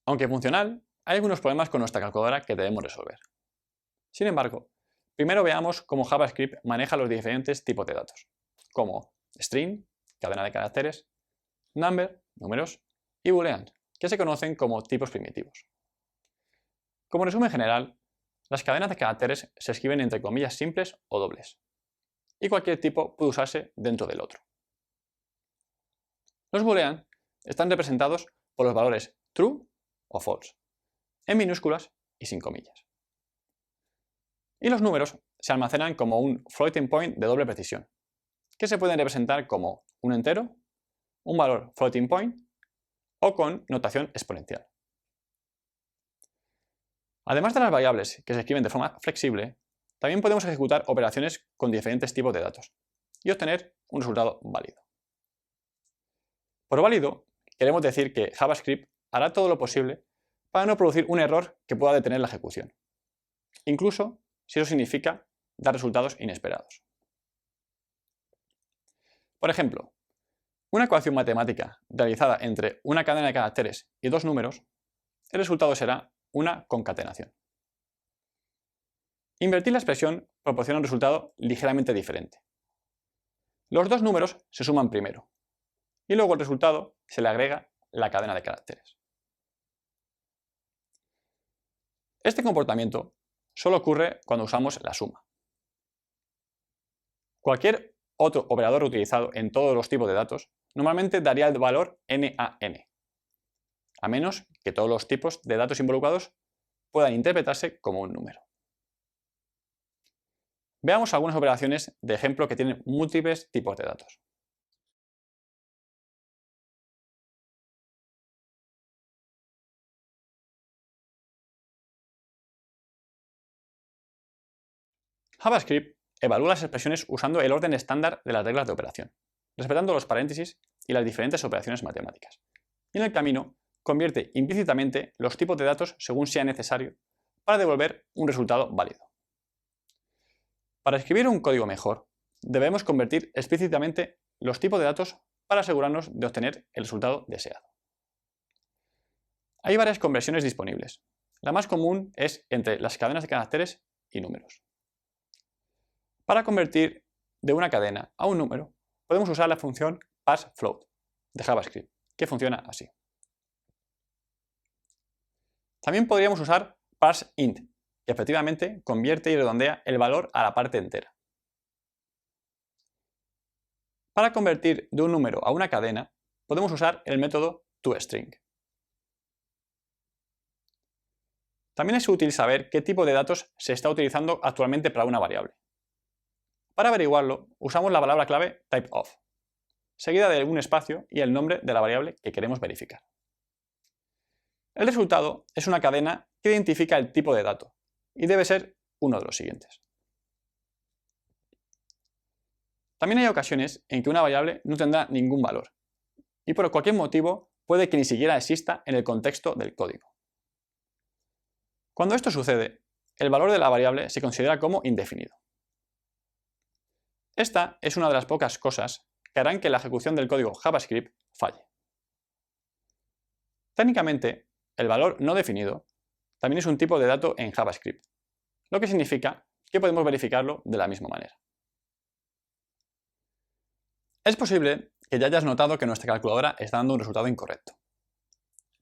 Aunque funcional, hay algunos problemas con nuestra calculadora que debemos resolver. Sin embargo, primero veamos cómo JavaScript maneja los diferentes tipos de datos, como string, cadena de caracteres, number, números, y boolean, que se conocen como tipos primitivos. Como resumen general, las cadenas de caracteres se escriben entre comillas simples o dobles, y cualquier tipo puede usarse dentro del otro. Los boolean están representados por los valores true o false, en minúsculas y sin comillas. Y los números se almacenan como un floating point de doble precisión, que se pueden representar como un entero, un valor floating point o con notación exponencial. Además de las variables que se escriben de forma flexible, también podemos ejecutar operaciones con diferentes tipos de datos y obtener un resultado válido. Por válido, queremos decir que JavaScript hará todo lo posible para no producir un error que pueda detener la ejecución, incluso si eso significa dar resultados inesperados. Por ejemplo, una ecuación matemática realizada entre una cadena de caracteres y dos números, el resultado será una concatenación. Invertir la expresión proporciona un resultado ligeramente diferente. Los dos números se suman primero, y luego al resultado se le agrega la cadena de caracteres. Este comportamiento solo ocurre cuando usamos la suma. Cualquier otro operador utilizado en todos los tipos de datos normalmente daría el valor NaN, a menos que todos los tipos de datos involucrados puedan interpretarse como un número. Veamos algunas operaciones de ejemplo que tienen múltiples tipos de datos. JavaScript evalúa las expresiones usando el orden estándar de las reglas de operación, respetando los paréntesis y las diferentes operaciones matemáticas. Y en el camino, convierte implícitamente los tipos de datos según sea necesario para devolver un resultado válido. Para escribir un código mejor, debemos convertir explícitamente los tipos de datos para asegurarnos de obtener el resultado deseado. Hay varias conversiones disponibles. La más común es entre las cadenas de caracteres y números. Para convertir de una cadena a un número, podemos usar la función parseFloat de JavaScript, que funciona así. También podríamos usar parseInt, que efectivamente convierte y redondea el valor a la parte entera. Para convertir de un número a una cadena, podemos usar el método toString. También es útil saber qué tipo de datos se está utilizando actualmente para una variable. Para averiguarlo, usamos la palabra clave typeof, seguida de un espacio y el nombre de la variable que queremos verificar. El resultado es una cadena que identifica el tipo de dato y debe ser uno de los siguientes. También hay ocasiones en que una variable no tendrá ningún valor y por cualquier motivo puede que ni siquiera exista en el contexto del código. Cuando esto sucede, el valor de la variable se considera como indefinido. Esta es una de las pocas cosas que harán que la ejecución del código JavaScript falle. Técnicamente, el valor no definido también es un tipo de dato en JavaScript, lo que significa que podemos verificarlo de la misma manera. Es posible que ya hayas notado que nuestra calculadora está dando un resultado incorrecto.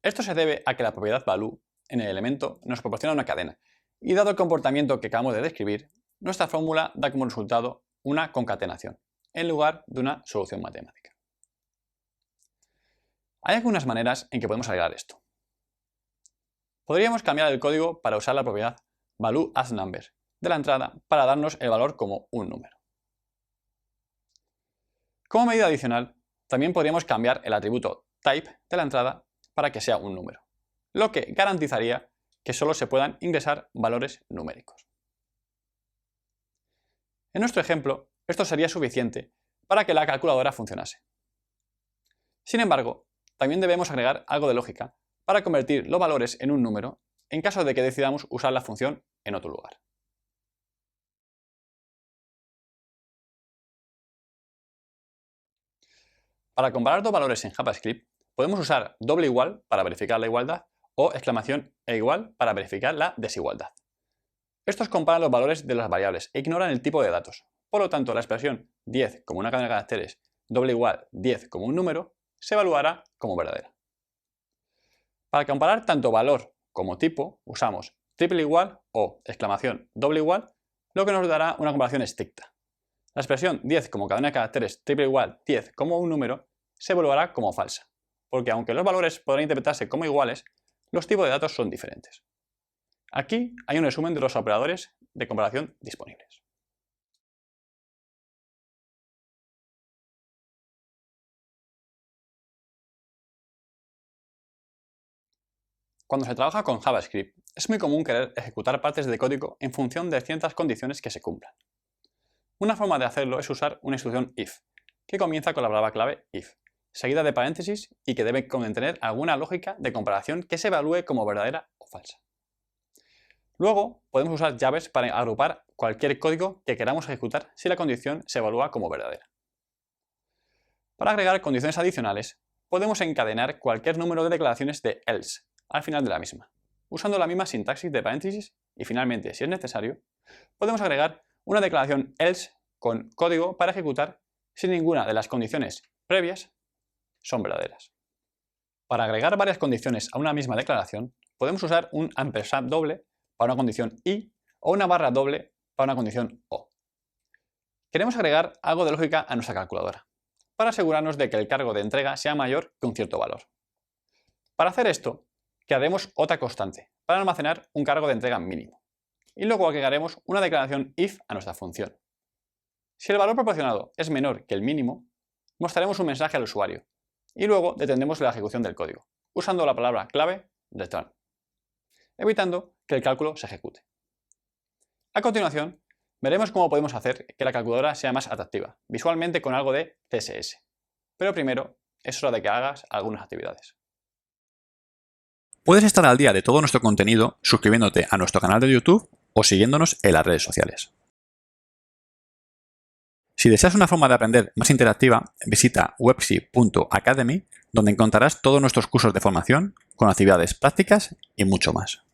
Esto se debe a que la propiedad value en el elemento nos proporciona una cadena, y dado el comportamiento que acabamos de describir, nuestra fórmula da como resultado una concatenación, en lugar de una solución matemática. Hay algunas maneras en que podemos arreglar esto. Podríamos cambiar el código para usar la propiedad valueAsNumber de la entrada para darnos el valor como un número. Como medida adicional, también podríamos cambiar el atributo type de la entrada para que sea un número, lo que garantizaría que solo se puedan ingresar valores numéricos. En nuestro ejemplo, esto sería suficiente para que la calculadora funcionase. Sin embargo, también debemos agregar algo de lógica para convertir los valores en un número en caso de que decidamos usar la función en otro lugar. Para comparar dos valores en JavaScript, podemos usar doble igual para verificar la igualdad o exclamación e igual para verificar la desigualdad. Estos comparan los valores de las variables e ignoran el tipo de datos. Por lo tanto, la expresión 10 como una cadena de caracteres doble igual 10 como un número se evaluará como verdadera. Para comparar tanto valor como tipo, usamos triple igual o exclamación doble igual, lo que nos dará una comparación estricta. La expresión 10 como cadena de caracteres triple igual 10 como un número se evaluará como falsa, porque aunque los valores podrán interpretarse como iguales, los tipos de datos son diferentes. Aquí hay un resumen de los operadores de comparación disponibles. Cuando se trabaja con JavaScript, es muy común querer ejecutar partes de código en función de ciertas condiciones que se cumplan. Una forma de hacerlo es usar una instrucción if, que comienza con la palabra clave if, seguida de paréntesis y que debe contener alguna lógica de comparación que se evalúe como verdadera o falsa. Luego, podemos usar llaves para agrupar cualquier código que queramos ejecutar si la condición se evalúa como verdadera. Para agregar condiciones adicionales, podemos encadenar cualquier número de declaraciones de else al final de la misma, usando la misma sintaxis de paréntesis y finalmente, si es necesario, podemos agregar una declaración else con código para ejecutar si ninguna de las condiciones previas son verdaderas. Para agregar varias condiciones a una misma declaración, podemos usar un ampersand doble para una condición y o una barra doble para una condición o. Queremos agregar algo de lógica a nuestra calculadora, para asegurarnos de que el cargo de entrega sea mayor que un cierto valor. Para hacer esto, crearemos otra constante para almacenar un cargo de entrega mínimo, y luego agregaremos una declaración if a nuestra función. Si el valor proporcionado es menor que el mínimo, mostraremos un mensaje al usuario, y luego detendremos la ejecución del código, usando la palabra clave return, evitando que el cálculo se ejecute. A continuación, veremos cómo podemos hacer que la calculadora sea más atractiva, visualmente con algo de CSS. Pero primero, es hora de que hagas algunas actividades. Puedes estar al día de todo nuestro contenido suscribiéndote a nuestro canal de YouTube o siguiéndonos en las redes sociales. Si deseas una forma de aprender más interactiva, visita websy.academy, donde encontrarás todos nuestros cursos de formación con actividades prácticas y mucho más.